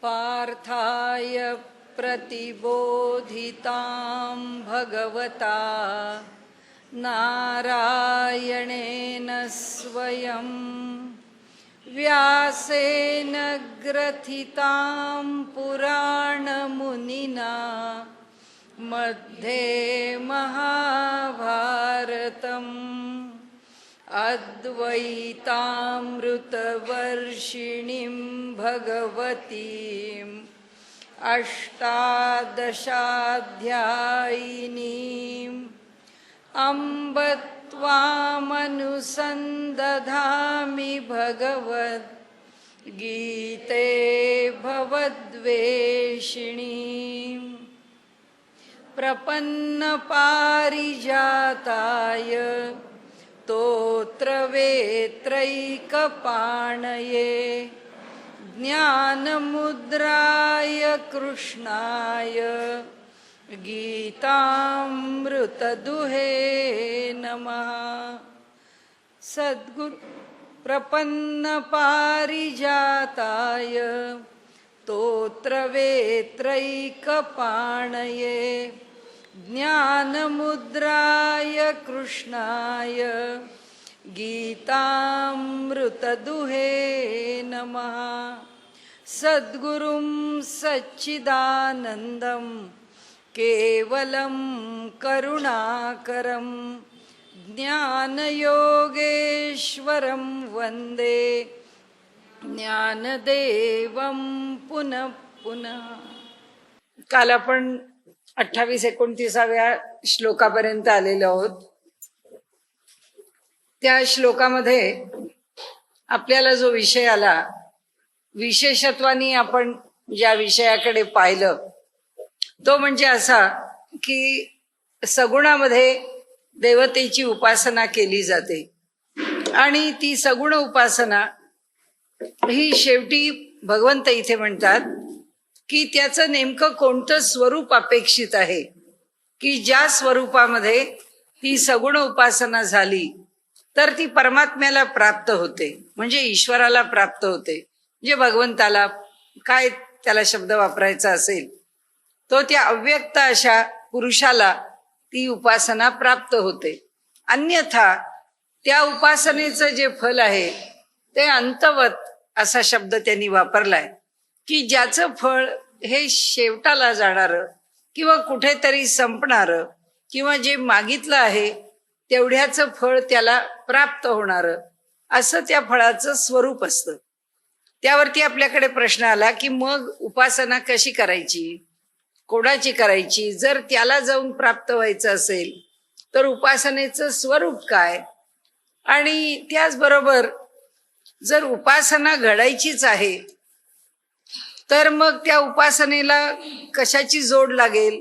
पार्थाय प्रतिबोधितां भगवता नारायणेन स्वयं व्यासेन ग्रथितां पुराणमुनिना मध्ये महाभारतम् अद्वैतामृतवर्षिणीं भगवतीम् अष्टादशाध्यायिनीम् अम्ब त्वामनुसन्दधामि भगवद्गीते भवद्वेषिणीम् प्रपन्नपारिजाताय स्तोत्रवेत्रैकपाणये ज्ञानमुद्राय कृष्णाय गीतामृतदुहे नमः। सद्गुरु प्रपन्नपारिजाताय स्तोत्रवेत्रैकपाणये ज्ञानमुद्राय कृष्णाय गीतामृतदुहे नमः। सद्गुरुं सच्चिदानन्दं केवलं करुणाकरं ज्ञानयोगेश्वरं वन्दे ज्ञानदेवं पुनः पुनः। काल आपण 28-29व्या श्लोकापर्यंत आलेलो आहोत. त्या श्लोकामध्ये आपल्याला जो विषय आला, विशेषत्वानी आपण ज्या विषयाकडे पाहिलं तो म्हणजे असा की सगुणामध्ये देवतेची उपासना केली जाते आणि ती सगुण उपासना ही शेवटी भगवंत इथे म्हणतात की त्याचं नेमकं कोणतं स्वरूप अपेक्षित आहे, की ज्या स्वरूपामध्ये ती सगुण उपासना झाली तर ती परमात्म्याला प्राप्त होते, म्हणजे ईश्वराला प्राप्त होते, जे भगवंताला काय त्याला शब्द वापरायचा असेल तो त्या अव्यक्त अशा पुरुषाला ती उपासना प्राप्त होते. अन्यथा त्या उपासनेचं जे फल आहे ते अंतवत असा शब्द त्यांनी वापरलाय, की ज्याचं फळ हे शेवटाला जाणारं किंवा कुठेतरी संपणारं किंवा जे मागितलं आहे तेवढ्याचं फळ त्याला प्राप्त होणारं असं त्या फळाचं स्वरूप असतं. त्यावरती आपल्याकडे प्रश्न आला की मग उपासना कशी करायची, कोणाची करायची? जर त्याला जाऊन प्राप्त व्हायचं असेल तर उपासनेचं स्वरूप काय? आणि त्याचबरोबर जर उपासना घडायचीच आहे तर मग त्या उपासनेला कशाची जोड लागेल,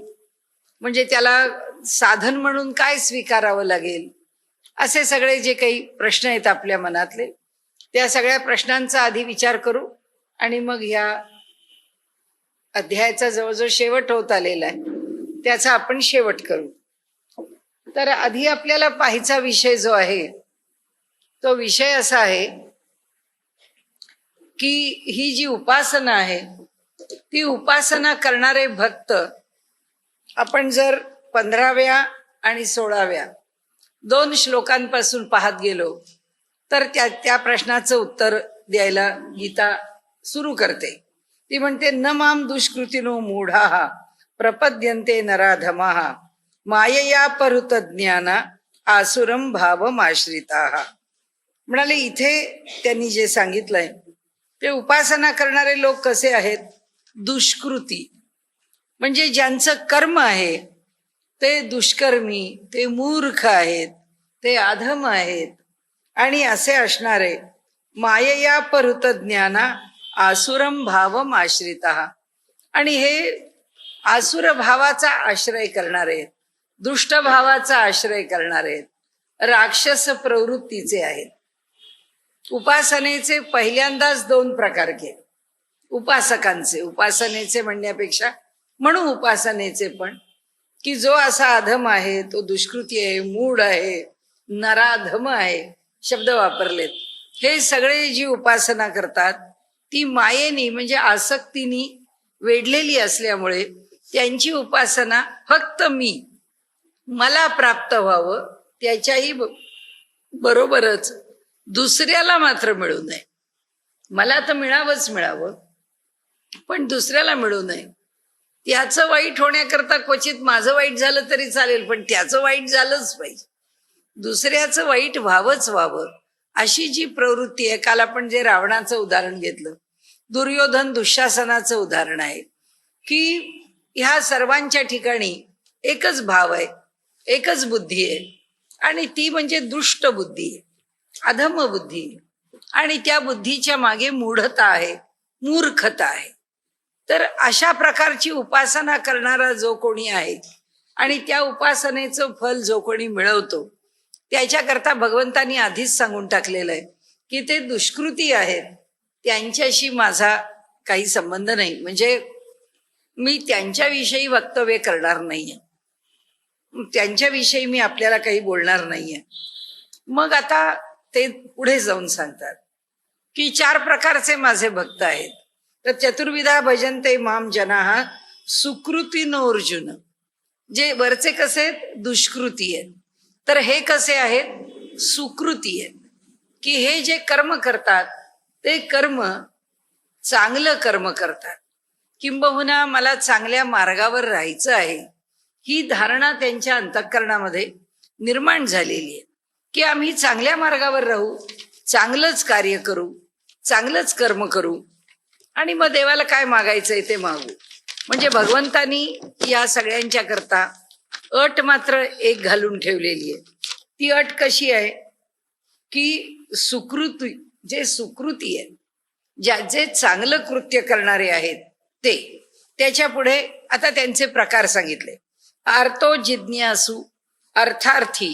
म्हणजे त्याला साधन म्हणून काय स्वीकारावं लागेल, असे सगळे जे काही प्रश्न आहेत आपल्या मनातले, त्या सगळ्या प्रश्नांचा आधी विचार करू आणि मग ह्या अध्यायाचा जवळजवळ शेवट होत आलेला आहे त्याचा आपण शेवट करू. तर आधी आपल्याला पाहायचा विषय जो आहे तो विषय असा आहे की ही जी उपासना आहे ती उपासना करणारे भक्त आपण जर 15व्या आणि 16व्या 2 श्लोकांपासून पाहत गेलो तर त्या प्रश्नाचं उत्तर द्यायला गीता सुरू करते. ती म्हणते, न माम दुष्कृतिनो मूढाः प्रपद्यन्ते नराधमाः मायया परुत ज्ञाना आसुरम भावमाश्रिताः. म्हणाले इथे त्यांनी जे सांगितलंय ते उपासना करणारे लोक कसे आहेत? दुष्कृती, म्हणजे ज्यांचं कर्म आहे ते दुष्कर्मी, ते मूर्ख आहेत, ते अधम आहेत आणि असे असणारे मायया परुत ज्ञाना आसुरम भावम आश्रिता, आणि हे आसुर भावाचा आश्रय करणारे आहेत, दुष्ट भावाचा आश्रय करणारे आहेत, राक्षस प्रवृत्तीचे आहेत. उपासनेचे पहिल्यांदाच 2 प्रकार केले उपासकांचे, उपासनेचे म्हणण्यापेक्षा म्हणून उपासनेचे पण, की जो असा अधम आहे, तो दुष्कृती आहे, मूढ आहे, नराधम आहे, शब्द वापरलेत. हे सगळे जी उपासना करतात ती मायेनी म्हणजे आसक्तीनी वेढलेली असल्यामुळे त्यांची उपासना फक्त मला प्राप्त व्हावं त्याच्याही बरोबरच दुसऱ्याला मात्र मिळू नये. मला तर मिळावं पण दुसऱ्याला मिळू नये. त्याचं वाईट होण्याकरता क्वचित माझं वाईट झालं तरी चालेल, पण त्याचं वाईट झालंच पाहिजे. दुसऱ्याचं वाईट व्हावं अशी जी प्रवृत्ती आहे. काल आपण जे रावणाचं उदाहरण घेतलं, दुर्योधन दुःशासनाचं उदाहरण आहे की ह्या सर्वांच्या ठिकाणी एकच भाव आहे, एकच बुद्धी आहे, आणि ती म्हणजे दुष्ट बुद्धी आहे, अधम बुद्धी आहे, आणि त्या बुद्धीच्या मागे मूढता आहे, मूर्खता आहे. तर अशा प्रकारची उपासना करणारा जो कोणी आहे आणि त्या उपासनेचं फल जो कोणी मिळवतो, त्याच्याकरता भगवंतांनी आधीच सांगून टाकलेलं आहे की ते दुष्कृती आहेत, त्यांच्याशी माझा काही संबंध नाही. म्हणजे मी त्यांच्याविषयी वक्तव्य करणार नाहीये, त्यांच्याविषयी मी आपल्याला काही बोलणार नाहीये. मग आता ते पुढे जाऊन सांगतात की 4 प्रकारचे माझे भक्त आहेत. तर चतुर्विधा भजन्ते माम जनाः सुकृतीनो अर्जुन. जे वरचे कसे आहेत, दुष्कृती आहेत, तर हे कसे आहेत, सुकृती आहेत. की हे जे कर्म करतात ते कर्म चांगलं कर्म करतात, किंबहुना मला चांगल्या मार्गावर राहायचं आहे, ही धारणा त्यांच्या अंतःकरणामध्ये निर्माण झालेली आहे की आम्ही चांगल्या मार्गावर राहू, चांगलंच कार्य करू, चांगलंच कर्म करू, आणि मग देवाला काय मागायचंय ते मागू. म्हणजे भगवंतानी या सगळ्यांच्या करता अट मात्र एक घालून ठेवलेली आहे. ती अट कशी आहे की सुकृती, जे सुकृती आहे, जे चांगलं कृत्य करणारे आहेत ते, त्याच्या पुढे आता त्यांचे प्रकार सांगितले. आर्तो जिज्ञासु, अर्थार्थी,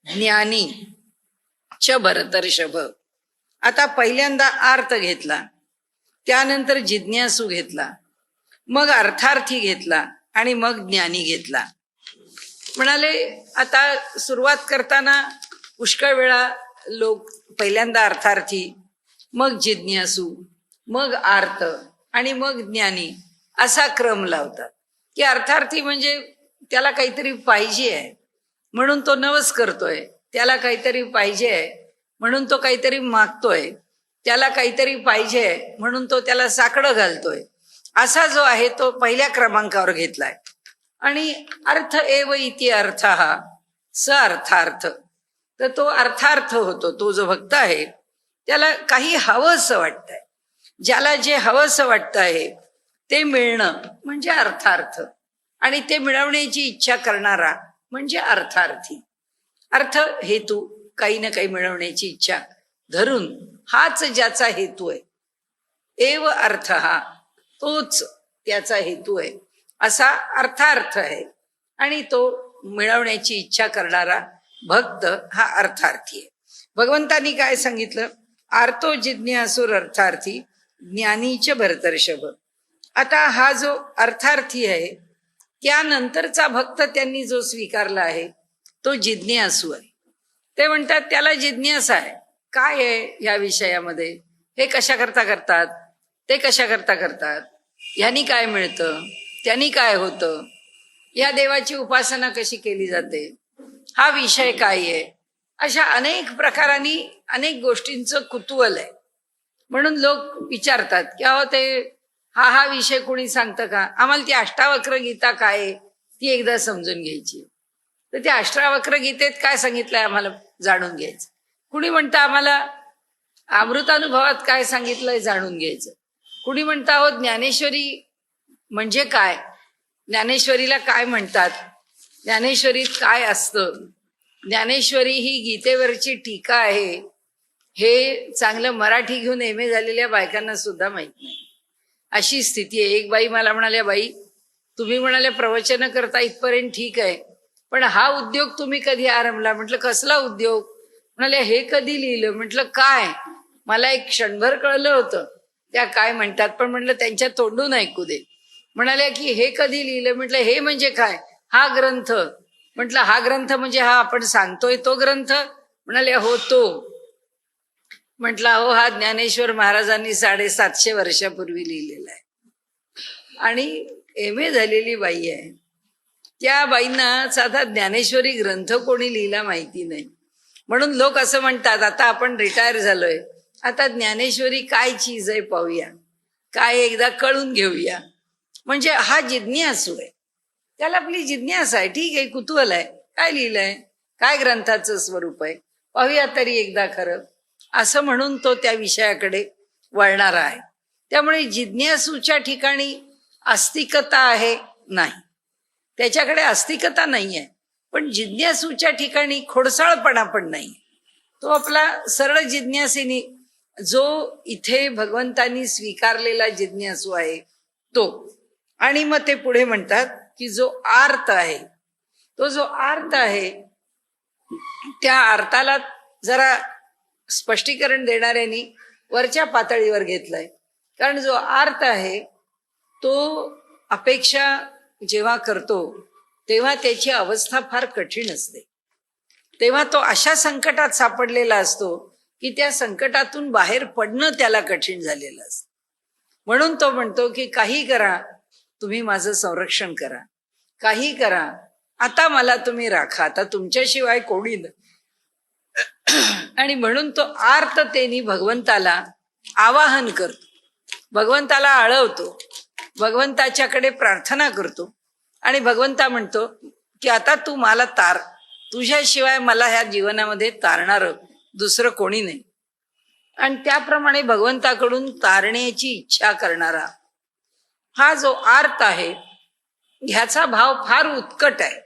ज्ञानी च भरतर्षभ. आता पहिल्यांदा आर्त घेतला, त्यानंतर जिज्ञासू घेतला, मग अर्थार्थी घेतला, आणि मग ज्ञानी घेतला. म्हणाले आता सुरुवात करताना पुष्कळ वेळा लोक पहिल्यांदा अर्थार्थी, मग जिज्ञासू, मग आर्त, आणि मग ज्ञानी असा क्रम लावतात. की अर्थार्थी म्हणजे त्याला काहीतरी पाहिजे आहे म्हणून तो नवस करतोय, त्याला काहीतरी पाहिजे आहे म्हणून तो काहीतरी मागतोय, त्याला काहीतरी पाहिजे म्हणून तो त्याला साकडं घालतोय, असा जो आहे तो पहिल्या क्रमांकावर घेतलाय. आणि अर्थ एव इति अर्थः स अर्थार्थ. तर तो अर्थार्थ होतो. तो जो भक्त आहे त्याला काही हवंसं वाटतंय, ज्याला जे हवंसं वाटतं आहे ते मिळणं म्हणजे अर्थार्थ, आणि ते मिळवण्याची इच्छा करणारा म्हणजे अर्थार्थी. अर्थ हेतू, काही ना काही मिळवण्याची इच्छा धरून हाच ज्याचा हेतू आहे, एव अर्थ हा, तोच त्याचा हेतू आहे, असा अर्थार्थ आहे. आणि तो मिळवण्याची इच्छा करणारा भक्त हा अर्थार्थी आहे. भगवंतांनी काय सांगितलं, आर्तो जिज्ञासूर अर्थार्थी ज्ञानीच भरतर्षभ. आता हा जो अर्थार्थी आहे त्यानंतरचा भक्त त्यांनी जो स्वीकारला आहे तो जिज्ञासू आहे. ते म्हणतात त्याला जिज्ञासा आहे, काय आहे या विषयामध्ये, हे कशा करता करतात, ते कशा करता करतात, ह्यानी काय मिळतं, त्यांनी काय होतं, या देवाची उपासना कशी केली जाते, हा विषय काय आहे, अशा अनेक प्रकारांनी अनेक गोष्टींचं कुतूहल आहे. म्हणून लोक विचारतात की अहो ते हा विषय कोणी सांगतं का, आम्हाला ती अष्टावक्र गीता काय आहे ती एकदा समजून घ्यायची. तर त्या अष्टावक्र गीतेत काय सांगितलंय आम्हाला जाणून घ्यायचं. कुणी म्हणतं आम्हाला अमृतानुभवात काय सांगितलंय जाणून घ्यायचं. कुणी म्हणतं अहो ज्ञानेश्वरी म्हणजे काय, ज्ञानेश्वरीला काय म्हणतात, ज्ञानेश्वरीत काय असतं, ज्ञानेश्वरी ही गीतेवरची टीका आहे, हे चांगलं मराठी घेऊन एम.ए. झालेल्या बायकांना सुद्धा माहित नाही. अशी स्थिती आहे. एक बाई मला म्हणाल्या, बाई तुम्ही म्हणाले प्रवचन करता इथपर्यंत ठीक आहे, पण हा उद्योग तुम्ही कधी आरंभला. म्हटलं कसला उद्योग. म्हणाले हे कधी लिहिलं. म्हटलं काय, मला एक क्षणभर कळलं होतं त्या काय म्हणतात, पण म्हटलं त्यांच्या तोंडून ऐकू दे. म्हणाल्या की हे कधी लिहिलं. म्हटलं हे म्हणजे काय, हा ग्रंथ. म्हटलं हा ग्रंथ म्हणजे हा आपण सांगतोय तो ग्रंथ. म्हणाले हो तो. म्हटलं अहो हा ज्ञानेश्वर महाराजांनी 750 वर्षापूर्वी लिहिलेला आहे आणि MA झालेली बाई आहे. त्या बाईंना साधा ज्ञानेश्वरी ग्रंथ कोणी लिहिला माहिती नाही. म्हणून लोक असं म्हणतात आता आपण रिटायर झालोय, आता ज्ञानेश्वरी काय चीज आहे पाहूया, काय एकदा कळून घेऊया. म्हणजे हा जिज्ञासू आहे, त्याला आपली जिज्ञासा आहे. ठीक आहे, कुतूहल आहे, काय लिहिलंय, काय ग्रंथाचं स्वरूप आहे, पाहूया तरी एकदा खरं, असं म्हणून तो त्या विषयाकडे वळणारा आहे. त्यामुळे जिज्ञासूच्या ठिकाणी आस्तिकता आहे नाही, त्याच्याकडे आस्तिकता नाही आहे. पण जिज्ञासूच्या ठिकाणी खोडसाळपणा पण नाही. तो आपला सरळ जिज्ञासेनी, जो इथे भगवंतांनी स्वीकारलेला जिज्ञासू आहे तो. आणि मग ते पुढे म्हणतात की जो आर्त आहे, तो जो आर्त आहे त्या आर्ताला जरा स्पष्टीकरण देणाऱ्यांनी वरच्या पातळीवर घेतलंय. कारण जो आर्त आहे तो अपेक्षा जेव्हा करतो तेव्हा त्याची अवस्था फार कठीण असते. तेव्हा तो अशा संकटात सापडलेला असतो की त्या संकटातून बाहेर पडणं त्याला कठीण झालेलं असतं. म्हणून तो म्हणतो की काही करा, तुम्ही माझं संरक्षण करा, काही करा, आता मला तुम्ही राखा, आता तुमच्याशिवाय कोणी नाही. आणि म्हणून तो आर्ततेने भगवंताला आवाहन करतो, भगवंताला आळवतो, भगवंताच्याकडे प्रार्थना करतो. आणि भगवंता म्हणतो की आता तू मला तार, तुझ्याशिवाय मला ह्या जीवनामध्ये तारणार दुसरं कोणी नाही. आणि त्याप्रमाणे भगवंताकडून तारण्याची इच्छा करणारा हा जो आर्त आहे ह्याचा भाव फार उत्कट आहे.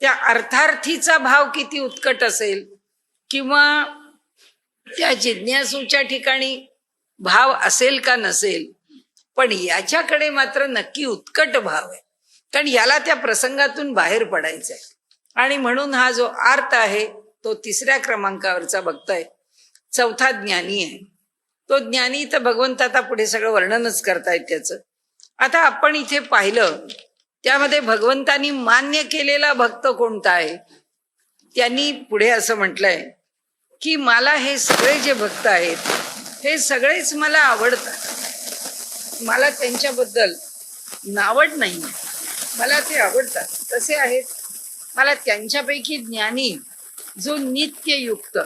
त्या अर्थार्थीचा भाव किती उत्कट असेल किंवा त्या जिज्ञासूच्या ठिकाणी भाव असेल का नसेल, पण याच्याकडे मात्र नक्की उत्कट भाव आहे. कारण याला त्या प्रसंगातून बाहेर पडायचं आहे. आणि म्हणून हा जो आर्त आहे तो 3ऱ्या क्रमांकावरचा भक्त आहे. 4था ज्ञानी आहे. तो ज्ञानी तर भगवंत आता पुढे सगळं वर्णनच करतायत त्याचं. आता आपण इथे पाहिलं त्यामध्ये भगवंतानी मान्य केलेला भक्त कोणता आहे, त्यांनी पुढे असं म्हटलंय की मला हे सगळे जे भक्त आहेत हे सगळेच मला आवडतात, मला त्यांच्याबद्दल नावड नाही, मला ते आवडतात, कसे आहेत. मला त्यांच्यापैकी ज्ञानी जो नित्ययुक्त.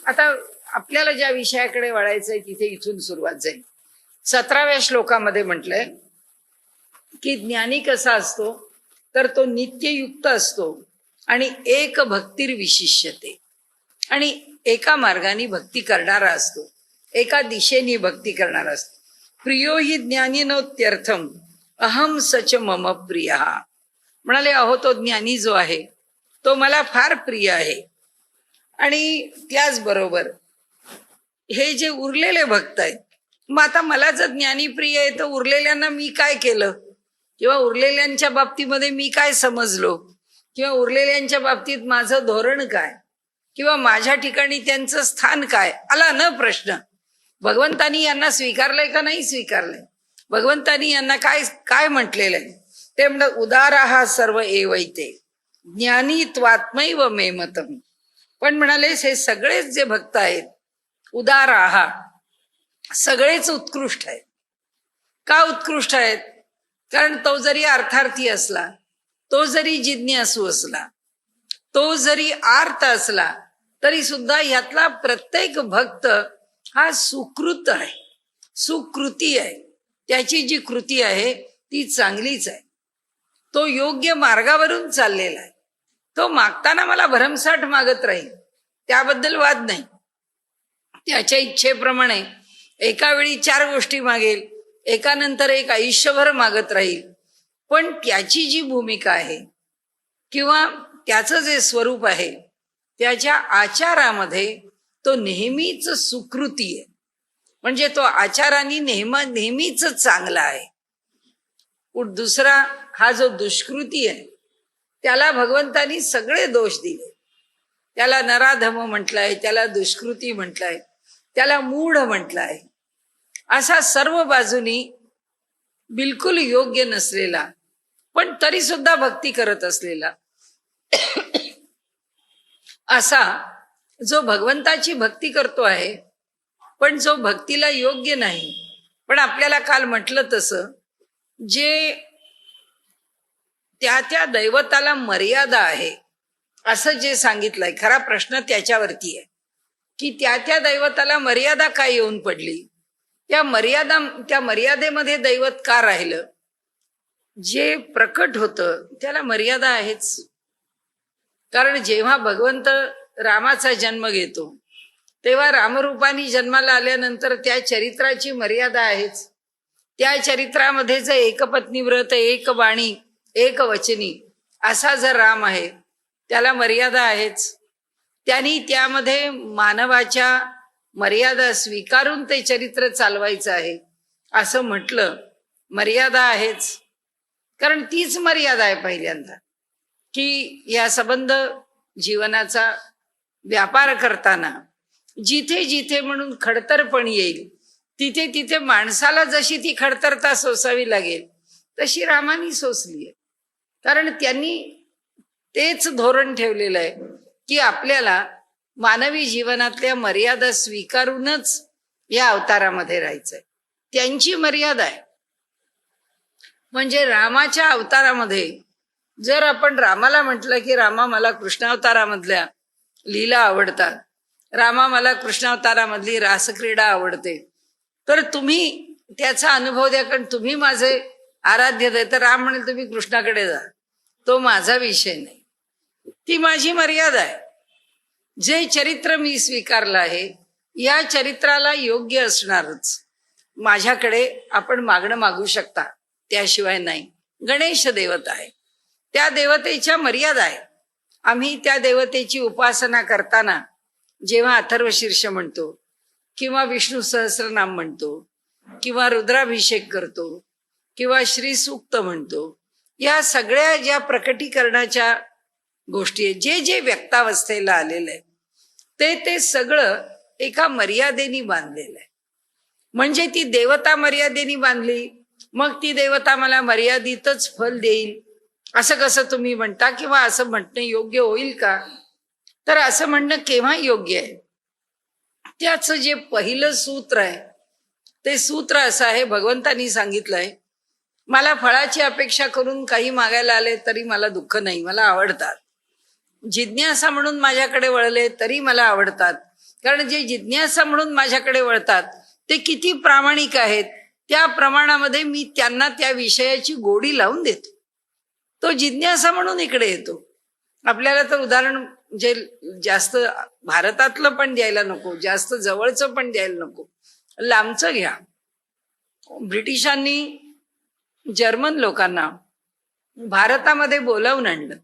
आता आपल्याला ज्या विषयाकडे वळायचंय तिथे इथून सुरुवात जाईल. 17व्या श्लोकामध्ये म्हटलंय की ज्ञानी कसा असतो तर तो नित्ययुक्त असतो आणि एक भक्तीर विशिष्यते, आणि एका मार्गाने भक्ती करणारा असतो, एका दिशेने भक्ती करणारा असतो. प्रियो हि ज्ञानिनोत्यर्थम अहम सच मम प्रिय. म्हणाले अहो तो ज्ञानी जो आहे तो मला फार प्रिय आहे. आणि त्याचबरोबर हे जे उरलेले भक्त आहेत, मग आता मला जर ज्ञानी प्रिय आहे तर उरलेल्यांना मी काय केलं, किंवा उरलेल्यांच्या बाबतीमध्ये मी काय समजलो, किंवा उरलेल्यांच्या बाबतीत माझं धोरण काय, किंवा माझ्या ठिकाणी त्यांचं स्थान काय, आला न प्रश्न. भगवंतानी यांना स्वीकारलंय का नाही स्वीकारलंय, भगवंतानी यांना काय काय म्हटलेलं आहे ते म्हणतात उदाराहा सर्व एवैते ज्ञानी त्वात्मैव मे मतम. पण म्हणाले हे सगळेच जे भक्त आहेत उदाराहा सगळेच उत्कृष्ट आहेत. का उत्कृष्ट आहेत, कारण तो जरी अर्थार्थी असला, तो जरी जिज्ञासू असला, तो जरी आर्त असला, तरी सुद्धा यातला प्रत्येक भक्त हा सुकृत आहे, सुकृती आहे. त्याची जी कृती आहे ती चांगलीच आहे. तो योग्य मार्गावरून चाललेला आहे. तो मागताना मला भरमसाठ मागत राहील, त्याबद्दल वाद नाही. त्याच्या इच्छेप्रमाणे एका वेळी 4 गोष्टी मागेल, एकानंतर एक आयुष्यभर मागत राहील. पण त्याची जी भूमिका आहे किंवा त्याचं जे स्वरूप आहे त्याच्या आचारामध्ये तो नेहमीच सुकृती आहे. म्हणजे तो आचाराने नेहमीच चांगला आहे. दुसरा हा जो दुष्कृती आहे त्याला भगवंतानी सगळे दोष दिले. त्याला नराधम म्हटलंय, त्याला दुष्कृती म्हटलंय, त्याला मूढ म्हटलंय. असा सर्व बाजूनी बिलकुल योग्य नसलेला पण तरी सुद्धा भक्ती करत असलेला असा जो भगवंताची भक्ती करतो आहे पण जो भक्तीला योग्य नाही. पण आपल्याला काल म्हटलं तसं जे त्या त्या दैवताला मर्यादा आहे असं जे सांगितलंय, खरा प्रश्न त्याच्यावरती आहे की त्या त्या दैवताला मर्यादा काय येऊन पडली, त्या मर्यादेमध्ये दैवत का राहिलं. जे प्रकट होतं त्याला मर्यादा आहेच. कारण जेव्हा भगवंत रामाचा जन्म घेतो तेव्हा रामरूपानी जन्माला आल्यानंतर त्या चरित्राची मर्यादा आहेच. त्या चरित्रामध्ये जर एकपत्नी व्रत, एक वाणी, एक वचनी असा जर राम आहे त्याला मर्यादा आहेच. त्यांनी त्यामध्ये मानवाच्या मर्यादा स्वीकारून ते चरित्र चालवायचं आहे असं म्हटलं, मर्यादा आहेच. कारण तीच मर्यादा आहे पहिल्यांदा की या संबंध जीवनाचा व्यापार करताना जिथे जिथे म्हणून खडतरपण येईल तिथे तिथे माणसाला जशी ती खडतरता सोसावी लागेल तशी रामानी सोसली आहे. कारण त्यांनी तेच धोरण ठेवलेलं आहे की आपल्याला मानवी जीवनातल्या मर्यादा स्वीकारूनच या अवतारामध्ये राहायचंय. त्यांची मर्यादा आहे. म्हणजे रामाच्या अवतारामध्ये जर आपण रामाला म्हटलं की रामा मला कृष्णावतारामधल्या लीला आवडतात, रामा मला कृष्णावतारामधली रासक्रीडा आवडते, तर तुम्ही त्याचा अनुभव द्या, कारण तुम्ही माझे आराध्य आहे. तर राम म्हणेल तुम्ही कृष्णाकडे जा, तो माझा विषय नाही, ती माझी मर्यादा आहे. जे चरित्र मी स्वीकारलं आहे या चरित्राला योग्य असणारच माझ्याकडे आपण मागणं मागू शकता, त्याशिवाय नाही. गणेश देवता आहे, त्या देवतेच्या मर्यादा आहे. आम्ही त्या देवतेची उपासना करताना जेव्हा अथर्वशीर्ष म्हणतो किंवा विष्णू सहस्रनाम म्हणतो किंवा रुद्राभिषेक करतो किंवा श्री सूक्त म्हणतो, या सगळ्या ज्या प्रकटीकरणाच्या गोष्टी आहेत, जे जे व्यक्तावस्थेला आलेलं आहे ते सगळं एका मर्यादेनी बांधलेलं आहे. म्हणजे ती देवता मर्यादेनी बांधली, मग ती देवता मला मर्यादितच फल देईल असं कसं तुम्ही म्हणता, किंवा असं म्हणणं योग्य होईल का? तर असं म्हणणं केव्हा योग्य आहे? त्याचं जे पहिलं सूत्र आहे ते सूत्र असं आहे, भगवंतानी सांगितलंय, मला फळाची अपेक्षा करून काही मागायला आले तरी मला दुःख नाही, मला आवडतात. जिज्ञासा म्हणून माझ्याकडे वळले तरी मला आवडतात. कारण जे जिज्ञासा म्हणून माझ्याकडे वळतात ते किती प्रामाणिक आहेत, त्या प्रमाणामध्ये मी त्यांना त्या विषयाची गोडी लावून देतो. तो जिज्ञासा म्हणून इकडे येतो. आपल्याला तर उदाहरण जे जास्त भारतातलं पण द्यायला नको, जास्त जवळचं पण द्यायला नको, लांबचं घ्या. ब्रिटिशांनी जर्मन लोकांना भारतामध्ये बोलावून आणलं.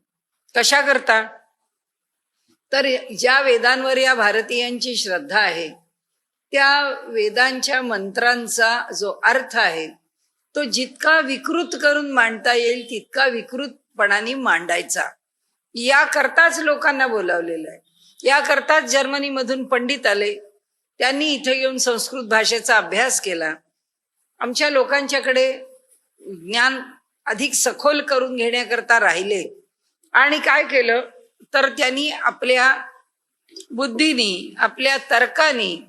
कशा करता? तर ज्या वेदांवर या भारतीयांची श्रद्धा आहे त्या वेदांच्या मंत्रांचा जो अर्थ आहे तो जितका विकृत करून मांडता येईल तितका विकृतपणाने मांडायचा, याकरताच लोकांना बोलावलेलं आहे. याकरताच जर्मनीमधून पंडित आले, त्यांनी इथे येऊन संस्कृत भाषेचा अभ्यास केला. आमच्या लोकांच्याकडे ज्ञान अधिक सखोल करून घेण्याकरता राहिले आणि काय केलं तर त्यांनी आपल्या बुद्धीनी, आपल्या तर्कानी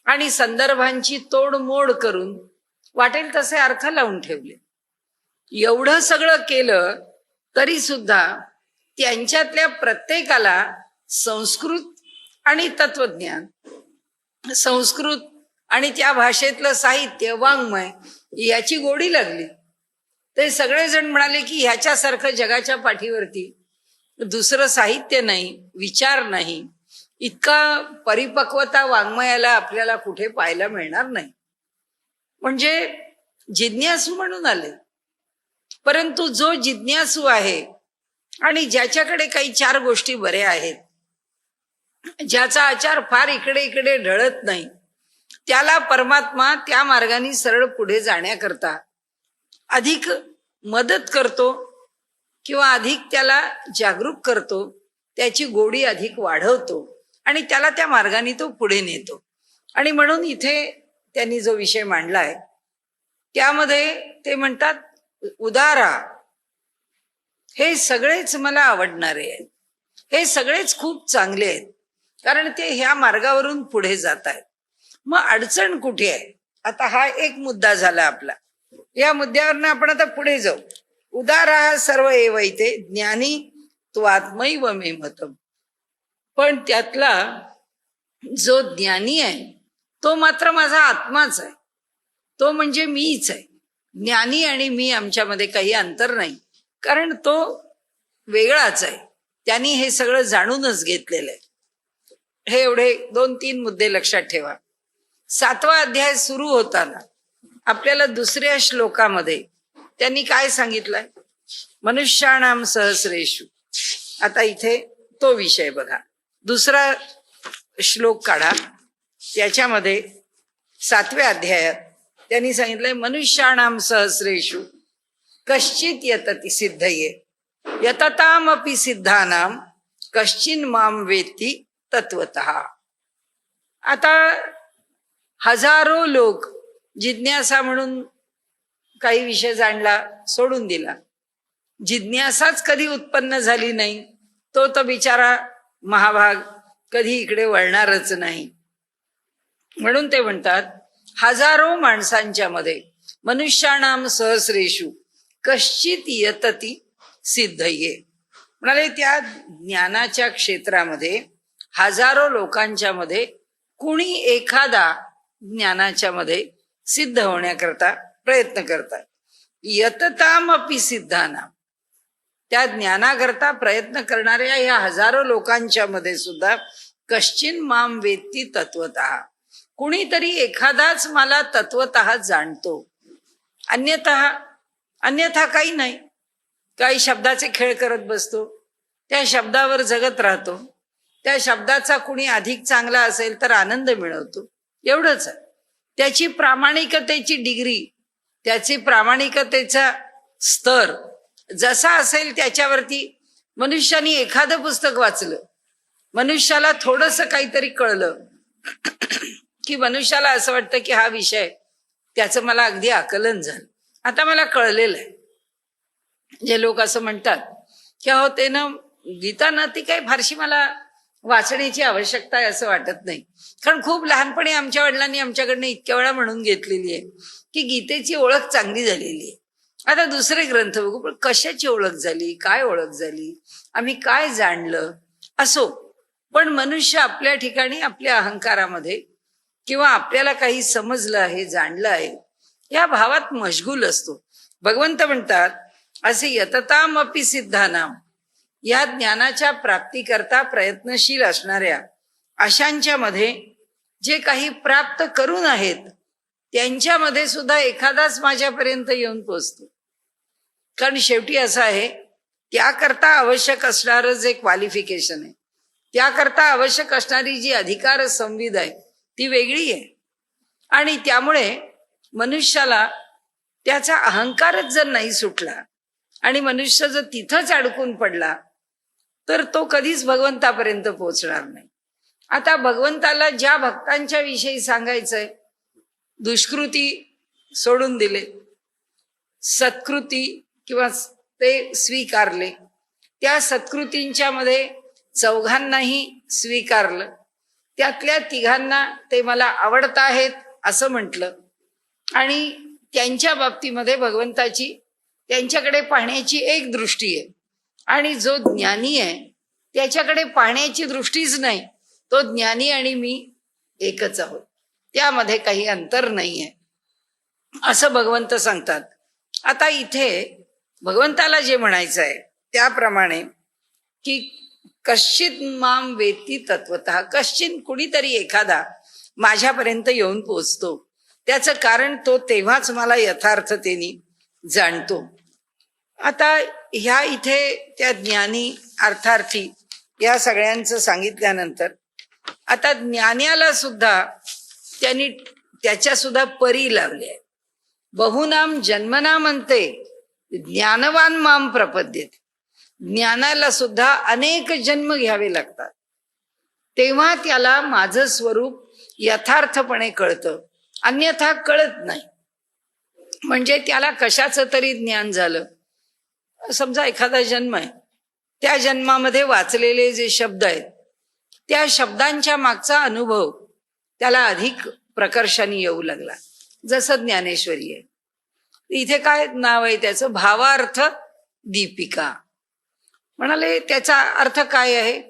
आणि संदर्भांची तोडमोड करून वाटेल तसे अर्थ लावून ठेवले. एवढं सगळं केलं तरी सुद्धा त्यांच्यातल्या प्रत्येकाला संस्कृत आणि तत्वज्ञान, संस्कृत आणि त्या भाषेतलं साहित्य, वाङ्मय याची गोडी लागली. ते सगळेजण म्हणाले की ह्याच्यासारखं जगाच्या पाठीवरती दुसरं साहित्य नाही, विचार नाही, इतका परिपक्वता वाङ्मयाला आपल्याला कुठे पाहायला मिळणार नाही. म्हणजे जिज्ञासू म्हणून आले. परंतु जो जिज्ञासू आहे आणि ज्याच्याकडे काही चार गोष्टी बऱ्या आहेत, ज्याचा आचार फार इकडे इकडे ढळत नाही, त्याला परमात्मा त्या मार्गाने सरळ पुढे जाण्याकरता अधिक मदत करतो किंवा अधिक त्याला जागरूक करतो, त्याची गोडी अधिक वाढवतो आणि त्याला त्या मार्गाने तो पुढे नेतो. आणि म्हणून इथे त्यांनी जो विषय मांडलाय त्यामध्ये ते म्हणतात, उदारा हे सगळेच मला आवडणारे आहेत, हे सगळेच खूप चांगले आहेत, कारण ते ह्या मार्गावरून पुढे जात आहेत. मग अडचण कुठे आहे? आता हा एक मुद्दा झाला आपला. या मुद्द्यावरनं आपण आता पुढे जाऊ. उदारा सर्व एवैते ज्ञानी त्वात्मैव मे मतम. पण त्यातला जो ज्ञानी आहे तो मात्र माझा आत्माच आहे, तो म्हणजे मीच आहे. ज्ञानी आणि मी आमच्यामध्ये काही अंतर नाही, कारण तो वेगळाच आहे. त्यांनी हे सगळं जाणूनच घेतलेलं आहे. हे एवढे 2-3 मुद्दे लक्षात ठेवा. 7वा अध्याय सुरू होताना आपल्याला दुसऱ्या श्लोकामध्ये त्यांनी काय सांगितलंय? मनुष्याणाम सहस्रेषु. आता इथे तो विषय बघा. दुसरा श्लोक काढा, त्याच्यामध्ये 7व्या अध्यायात त्यांनी सांगितलंय मनुष्याणाम सहस्रेषु कश्चित यतति सिद्धये यततामपि सिद्धानाम कश्चिन माम वेत्ती तत्वतः. आता हजारो लोक जिज्ञासा म्हणून काही विषय जाणला, सोडून दिला. जिज्ञासाच कधी उत्पन्न झाली नाही, तो तर बिचारा महाभाग कधी इकडे वळणारच नाही. म्हणून ते म्हणतात हजारो माणसांच्या मध्ये मनुष्याणाम सहस्रेषु कश्चित यतति सिद्धये. म्हणाले त्या ज्ञानाच्या क्षेत्रामध्ये हजारो लोकांच्या मध्ये कुणी एखादा ज्ञानाच्या मध्ये सिद्ध होण्याकरता प्रयत्न करतात. यतताम अपि सिद्धानाम. त्या ज्ञानाकरता प्रयत्न करणाऱ्या या हजारो लोकांच्या मध्ये सुद्धा कश्चिन माम वेत्ती तत्वतः. कुणीतरी एखादाच मला तत्वतः जाणतो, अन्यथा काही नाही. काही शब्दाचे खेळ करत बसतो, त्या शब्दावर जगत राहतो. त्या शब्दाचा कुणी अधिक चांगला असेल तर आनंद मिळवतो, एवढंच आहे. त्याची प्रामाणिकतेची डिग्री, त्याची प्रामाणिकतेचा स्तर जसा असेल त्याच्यावरती. मनुष्याने एखादं पुस्तक वाचलं, मनुष्याला थोडंसं काहीतरी कळलं की मनुष्याला असं वाटतं की हा विषय त्याचं मला अगदी आकलन झालं, आता मला कळलेलं आहे. जे लोक असं म्हणतात की अहो ते ना गीता ना ती काही फारशी मला वाचण्याची आवश्यकता आहे असं वाटत नाही, कारण खूप लहानपणी आमच्या वडिलांनी आमच्याकडनं इतक्या वेळा म्हणून घेतलेली आहे की गीतेची ओळख चांगली झालेली आहे, आता दुसरे ग्रंथ बघू. पण कशाची ओळख झाली, काय ओळख झाली, आम्ही काय जाणलं असो, पण मनुष्य आपल्या ठिकाणी आपल्या अहंकारामध्ये किंवा आपल्याला काही समजलं आहे, जाणलं आहे, या भावात मशगूल असतो. भगवंत म्हणतात असे यतताम अपि सिद्धानाम. या ज्ञानाच्या प्राप्तीकरता प्रयत्नशील असणाऱ्या अशांच्या मध्ये जे काही प्राप्त करून आहेत त्यांच्यामध्ये सुद्धा एखादाच माझ्यापर्यंत येऊन पोचतो. कारण शेवटी असं आहे, त्याकरता आवश्यक असणारं जे क्वालिफिकेशन आहे, त्याकरता आवश्यक असणारी जी अधिकार संविध आहे ती वेगळी आहे. आणि त्यामुळे मनुष्याला त्याचा अहंकारच जर नाही सुटला आणि मनुष्य जर तिथंच अडकून पडला तर तो कधीच भगवंतापर्यंत पोहोचणार नाही. आता भगवंताला ज्या भक्तांच्या विषयी सांगायचंय, दुष्कृती सोडून दिले, सत्कृती किंवा ते स्वीकारले, त्या सत्कृतींच्या मध्ये चौघांनाही स्वीकारलं, त्यातल्या तिघांना ते मला आवडत आहेत असं म्हटलं, आणि त्यांच्या बाबतीमध्ये भगवंताची त्यांच्याकडे पाहण्याची एक दृष्टी आहे, आणि जो ज्ञानी आहे त्याच्याकडे पाहण्याची दृष्टीच नाही. तो ज्ञानी आणि मी एकच आहोत, त्यामध्ये काही अंतर नाहीये असं भगवंत सांगतात. आता इथे भगवंताला जे म्हणायचं आहे त्याप्रमाणे की कश्चित माम वेत्ती तत्वतः. कश्चिन कुणीतरी एखादा माझ्यापर्यंत येऊन पोचतो, त्याचं कारण तो तेव्हाच मला यथार्थतेने जाणतो. आता ह्या इथे त्या ज्ञानी अर्थार्थी या सगळ्यांचं सांगितल्यानंतर आता ज्ञान्याला सुद्धा त्यांनी त्याच्या सुद्धा परी लावले आहे. बहुनाम जन्मना म्हणते ज्ञानवान माम प्रपद्यते. ज्ञानाला सुद्धा अनेक जन्म घ्यावे लागतात, तेव्हा त्याला माझं स्वरूप यथार्थपणे कळतं, अन्यथा कळत नाही. म्हणजे त्याला कशाचं तरी ज्ञान झालं. समजा एखादा जन्म आहे, त्या जन्मामध्ये वाचलेले जे शब्द आहेत त्या शब्दांच्या मागचा अनुभव त्याला अधिक प्रकर्षाने येऊ लागला. जसं ज्ञानेश्वरी आहे, इथे काय नाव आहे त्याचं, भावार्थ दीपिका. म्हणाले त्याचा अर्थ काय आहे?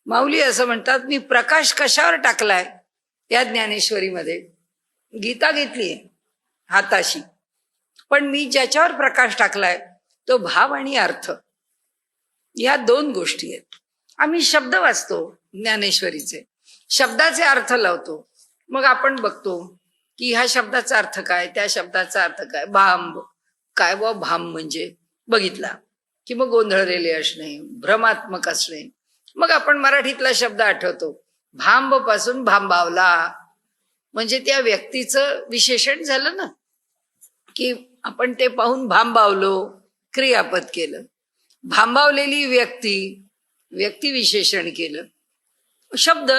माऊली असं म्हणतात, मी प्रकाश कशावर टाकलाय या ज्ञानेश्वरीमध्ये. गीता घेतलीय हाताशी, पण मी ज्याच्यावर प्रकाश टाकलाय तो भाव आणि अर्थ, या दोन गोष्टी आहेत. आम्ही शब्द वाचतो ज्ञानेश्वरीचे, शब्दाचे अर्थ लावतो, मग आपण बघतो की ह्या शब्दाचा अर्थ काय, त्या शब्दाचा अर्थ काय. भांब काय, व भांब म्हणजे बघितला की मग गोंधळलेले असणे, भ्रमात्मक असणे. मग आपण मराठीतला शब्द आठवतो, भांब पासून भांबावला, म्हणजे त्या व्यक्तीचं विशेषण झालं ना, की आपण ते पाहून भांबावलो, क्रियापद केलं. भांबावलेली व्यक्ती, व्यक्ती विशेषण केलं. शब्द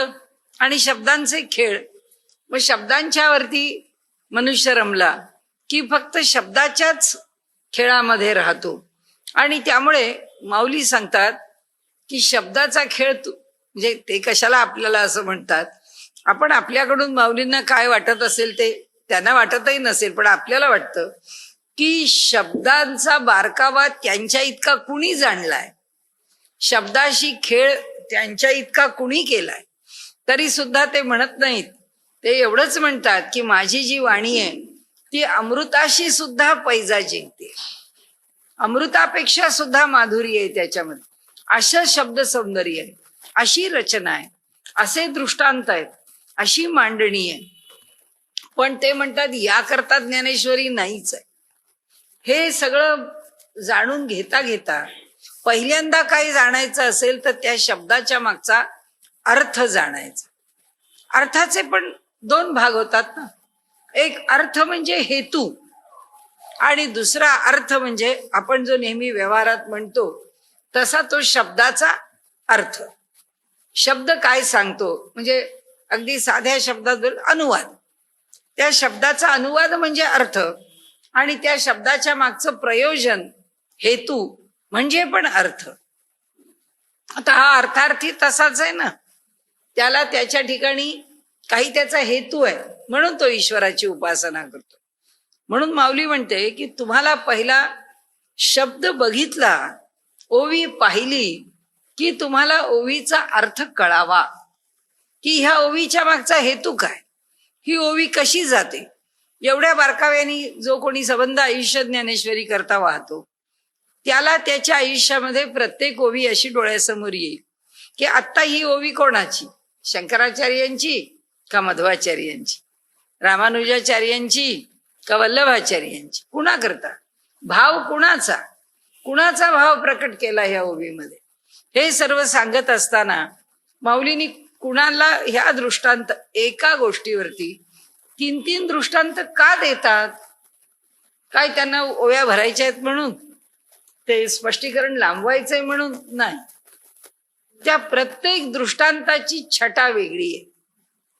आणि शब्दांचे खेळ. मग शब्दांच्या वरती मनुष्य रमला की फक्त शब्दाच्याच खेळामध्ये राहतो. आणि त्यामुळे माऊली सांगतात की शब्दाचा खेळ म्हणजे ते कशाला आपल्याला असं म्हणतात, आपण आपल्याकडून माऊलींना काय वाटत असेल ते त्यांना वाटतही नसेल, पण आपल्याला वाटतं की शब्दांचा बारकावा त्यांच्या इतका कुणी जाणलाय, शब्दाशी खेळ त्यांच्या इतका कुणी केलाय, तरी सुद्धा ते म्हणत नाहीत. ते एवढंच म्हणतात की माझी जी वाणी आहे ती अमृताशी सुद्धा पैजा जिंकते, अमृतापेक्षा सुद्धा माधुरी आहे त्याच्यामध्ये. असं शब्द सौंदर्य आहे, अशी रचना आहे, असे दृष्टांत आहेत, अशी मांडणी आहे. पण ते म्हणतात याकरता ज्ञानेश्वरी नाहीच आहे. हे सगळं जाणून घेता घेता पहिल्यांदा काही जाणायचं असेल तर त्या शब्दाच्या मागचा अर्थ जाणायचा. अर्थाचे पण दोन भाग होतात ना, एक अर्थ म्हणजे हेतू आणि दुसरा अर्थ म्हणजे आपण जो नेहमी व्यवहारात म्हणतो तसा तो शब्दाचा अर्थ. शब्द काय सांगतो म्हणजे अगदी साध्या शब्दात अनुवाद, त्या शब्दाचा अनुवाद म्हणजे अर्थ, आणि त्या शब्दाच्या मागचं प्रयोजन हेतू म्हणजे पण अर्थ. आता हा अर्थार्थी तसाच आहे ना, त्याला त्याच्या ठिकाणी काही त्याचा हेतू आहे म्हणून तो ईश्वराची उपासना करतो. म्हणून माऊली म्हणते की तुम्हाला पहिला शब्द बघितला, ओवी पाहिली की तुम्हाला ओवीचा अर्थ कळावा की ह्या ओवीच्या मागचा हेतू काय, ही ओवी कशी जाते. एवढ्या बारकाव्याने जो कोणी संबंध आयुष्य ज्ञानेश्वरी करता वाहतो त्याला त्याच्या आयुष्यामध्ये प्रत्येक ओवी अशी डोळ्यासमोर येईल की आत्ता ही ओवी कोणाची, शंकराचार्यांची का मध्वाचार्यांची, रामानुजाचार्यांची का वल्लभाचार्यांची, कुणा करता भाव कुणाचा, कुणाचा भाव प्रकट केला ह्या ओवीमध्ये. हे सर्व सांगत असताना माऊलींनी कुणाला ह्या दृष्टांत एका गोष्टीवरती तीन तीन दृष्टांत का देतात, काय त्यांना ओव्या भरायच्या आहेत म्हणून, ते स्पष्टीकरण लांबवायचंय म्हणून नाही. त्या प्रत्येक दृष्टांताची छटा वेगळी आहे.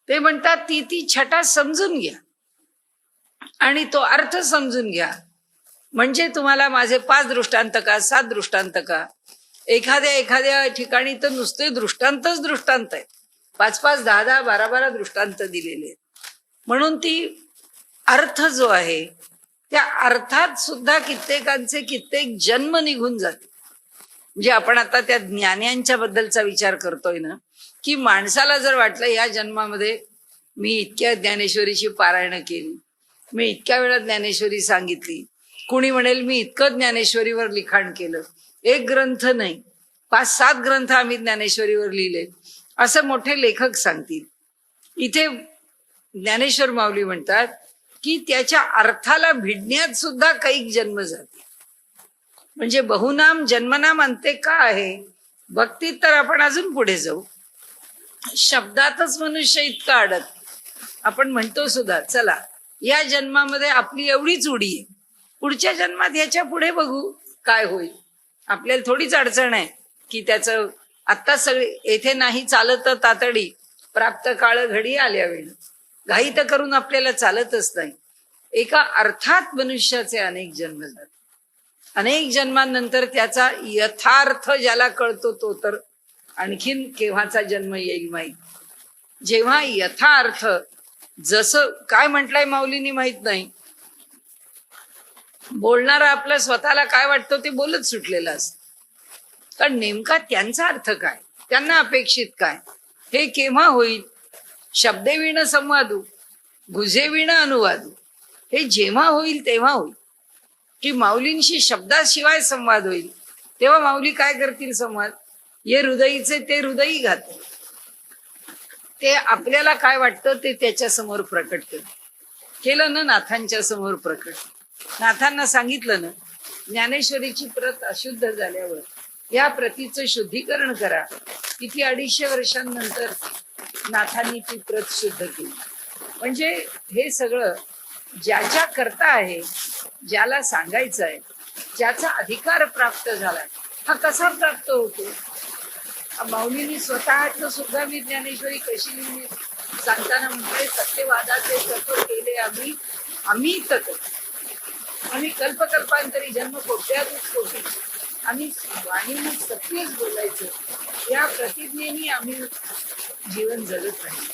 ते म्हणतात ती छटा समजून घ्या आणि तो अर्थ समजून घ्या, म्हणजे तुम्हाला माझे 5 दृष्टांत का 7 दृष्टांत का, एखाद्या ठिकाणी तर नुसते दृष्टांतच दृष्टांत आहेत, 5-5, 10-10, 12-12 दृष्टांत दिलेले आहेत. म्हणून ती अर्थ जो आहे त्या अर्थात सुद्धा कित्येकांचे कित्येक जन्म निघून जाते. म्हणजे आपण आता त्या ज्ञान्यांच्या बद्दलचा विचार करतोय ना, की माणसाला जर वाटलं या जन्मामध्ये मी इतक्या ज्ञानेश्वरीची पारायण केली, मी इतक्या वेळा ज्ञानेश्वरी सांगितली, कुणी म्हणेल मी इतकं ज्ञानेश्वरीवर लिखाण केलं, एक ग्रंथ नाही 5-7 ग्रंथ आम्ही ज्ञानेश्वरीवर लिहिले, असं मोठे लेखक सांगतील. इथे ज्ञानेश्वर माऊली म्हणतात की त्याच्या अर्थाला भिडण्यात सुद्धा काही जन्म जाते. म्हणजे बहुनाम जन्मनाम अंते का आहे, भक्तीत तर आपण अजून पुढे जाऊ, शब्दातच मनुष्य इतका अडत. आपण म्हणतो सुद्धा चला या जन्मामध्ये आपली एवढीच उडी आहे, पुढच्या जन्मात याच्या पुढे बघू काय होईल. आपल्याला थोडीच अडचण आहे की त्याचं आत्ता सगळे येथे नाही चालत तातडी, प्राप्त काळ घडी आल्या वेळ, घाई तर करून आपल्याला चालतच नाही. एका अर्थात मनुष्याचे अनेक जन्म जातात. अनेक जन्मांनंतर त्याचा यथार्थ ज्याला कळतो तो तर आणखीन केव्हाचा जन्म येईल माहीत. जेव्हा यथार्थ जसं काय म्हटलंय माऊलींनी माहित नाही, बोलणारा आपलं स्वतःला काय वाटतं ते बोलत सुटलेलं असतं. कारण नेमका त्यांचा अर्थ काय, त्यांना अपेक्षित काय, हे केव्हा होईल? शब्दे विण संवादू, गुजे विण अनुवादू. हे जेव्हा होईल तेव्हा होईल, की माऊलींशी शब्दाशिवाय संवाद होईल. तेव्हा माऊली काय करतील संवाद? ये हृदयीचे ते हृदयी घाते. ते आपल्याला काय वाटतं ते त्याच्या समोर प्रकट केलं ना, नाथांच्या समोर प्रकट. नाथांना सांगितलं ना, ज्ञानेश्वरीची प्रत अशुद्ध झाल्यावर या प्रतीचं शुद्धीकरण करा. किती 250 वर्षांनंतर नाथांनी ती प्रत शुद्ध केली. म्हणजे हे सगळं ज्याच्या करता आहे, ज्याला सांगायचं आहे, ज्याचा अधिकार प्राप्त झालाय, हा कसा प्राप्त होतो? माऊलींनी स्वतःच सुद्धा मी ज्ञानेश्वरी कशी लिहिली सांगताना म्हणजे सत्यवादाचे तत्व केले आम्ही तत्व. आम्ही कल्पकल्पांतरी जन्म कोट्यातच कोटी आम्ही वाणीने सत्यच बोलायचं, या प्रतिज्ञेने आम्ही जीवन जगत राहिलो.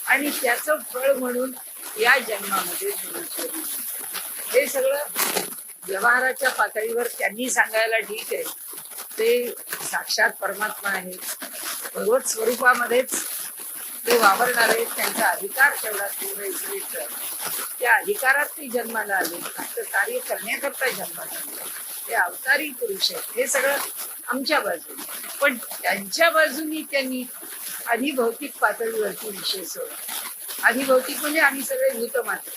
आणि त्याचं फळ म्हणून या जन्मामध्ये ज्ञानेश्वरी. हे सगळं व्यवहाराच्या पातळीवर त्यांनी सांगायला ठीक आहे, ते साक्षात परमात्मा आहे, भगवत स्वरूपामध्येच ते वावरणार आहेत. त्यांचा अधिकार तेवढा तेवढा श्रेष्ठ. त्या अधिकारात ते जन्माला आले, फक्त कार्य करण्याकरता जन्माला आले. ते अवतारी पुरुष आहेत. हे सगळं आमच्या बाजूने, पण त्यांच्या बाजूनी त्यांनी अधिभौतिक पातळीवरती विषय सोडला. अधिभौतिक म्हणजे आम्ही सगळे भूतमात्र.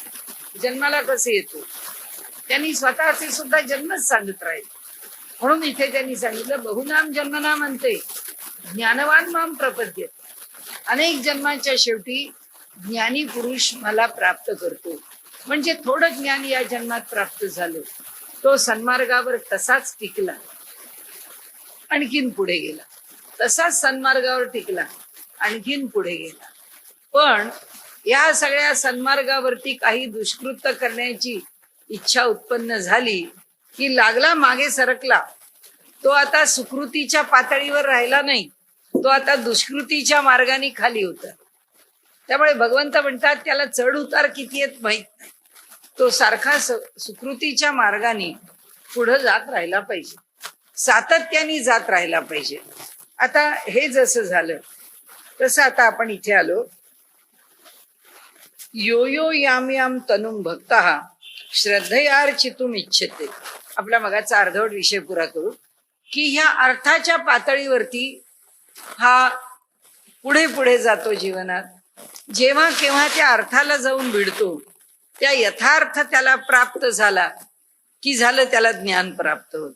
जन्माला कसे येतो? त्यांनी स्वतःचे सुद्धा जन्मच सांगत राहिले. म्हणून इथे त्यांनी सांगितलं, बहुनाम जन्मनाम अंते ज्ञानवान माम प्रपद्य. अनेक जन्मांच्या शेवटी ज्ञानी पुरुष मला प्राप्त करतो. म्हणजे थोडं ज्ञान या जन्मात प्राप्त झालं, तो सन्मार्गावर तसाच टिकला, आणखीन पुढे गेला. तसाच सन्मार्गावर टिकला, आणखीन पुढे गेला. पण या सगळ्या सन्मार्गावरती काही दुष्कृत्य करण्याची इच्छा उत्पन्न झाली की लागला मागे सरकला. तो आता सुकृतीच्या पातळीवर राहिला नाही, तो आता दुष्कृतीच्या मार्गाने खाली होता. त्यामुळे भगवंत म्हणतात त्याला चढ उतार किती आहेत माहित नाही, तो सारखा सुकृतीच्या मार्गाने पुढे जात राहिला पाहिजे, सातत्याने जात राहिला पाहिजे. आता हे जसं झालं तसं आता आपण इथे आलो. यो यो याम याम तनुम भक्तः श्रद्धयार्चितुम इच्छते. आपला मगाचा अर्धवट विषय पुरा करू की ह्या अर्थाच्या पातळीवरती हा पुढे पुढे जातो जीवनात. जेव्हा केव्हा त्या अर्थाला जाऊन भिडतो, त्या यथार्थ त्याला प्राप्त झाला की झालं त्याला ज्ञान प्राप्त होत.